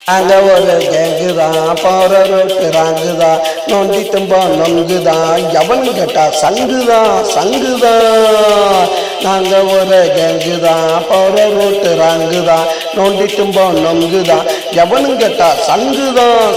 நாங்க ஒரு கேங்குதான் போற ரோட்டு ராங்குதான் நோண்டி தும்பா நொங்குதான் எவனு கேட்டா சங்குதான் நாங்க ஒரு கேங்குதான் போற ரோட்டு ராங்குதான் நோண்டி தும்பா நொங்குதான் எவனு கேட்டா சங்குதான்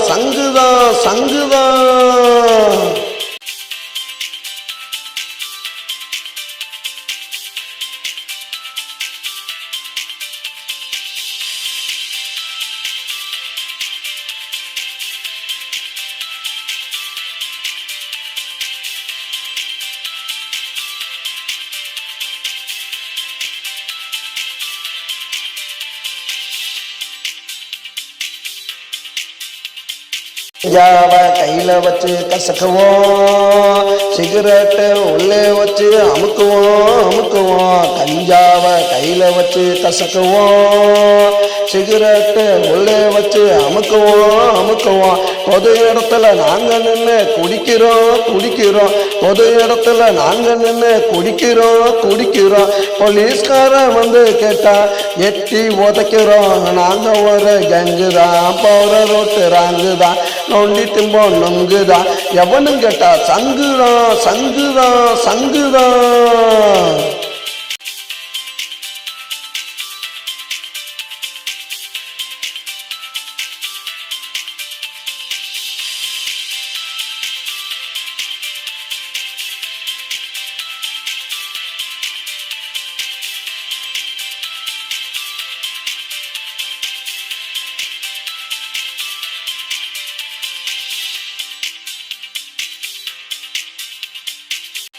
கஞ்சாவ கையில வச்சு கசக்குவோம், சிகரெட்டு உள்ளே வச்சு அமுக்குவோம். கஞ்சாவ கையில வச்சு கசக்குவோம், சிகரெட்டு உள்ளே வச்சு அமுக்குவோம். பொது இடத்துல நாங்க நின்று குடிக்கிறோம். பொது இடத்துல நாங்க நின்று குடிக்கிறோம். போலீஸ்காரன் வந்து கேட்டா எட்டி உதைக்கிறோம். நாங்க ஒரு கேங்குதான் போற ரோட்டு ராங்குதான் நோண்டி தும்போ நொங்குதான் எவனும் கேட்டா சங்குதான்.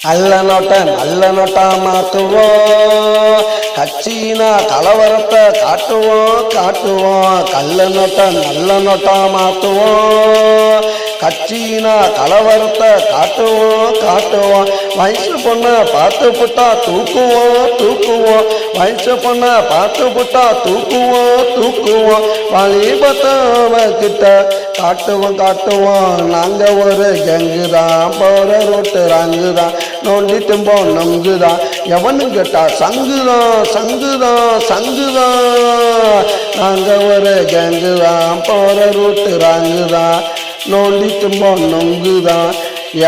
நல்ல நோட்டா மாத்துவோம், கட்சினா கலவரத்தை காட்டுவோம். நல்ல நோட்டா மாத்துவோம், கட்சினா கலவரத்தை காட்டுவோம். வயசு பொண்ண பார்த்து புட்டா தூக்குவோம். வயசு பொண்ண பார்த்து புட்டா தூக்குவோம். வாலிபத்தவ கிட்ட காட்டுவோம். நாங்க ஒரு கேங்குதான் போற ரோட்டு ராங்குதான் நோண்டி தும்போ நொங்குதான் எவனு கேட்டா சங்குதான். நாங்க ஒரு கேங்குதான் போற ரோட்டு ராங்குதான் நோண்டி தும்போ நொங்குதான்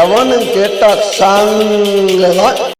எவனு கேட்டா சங்குதான்.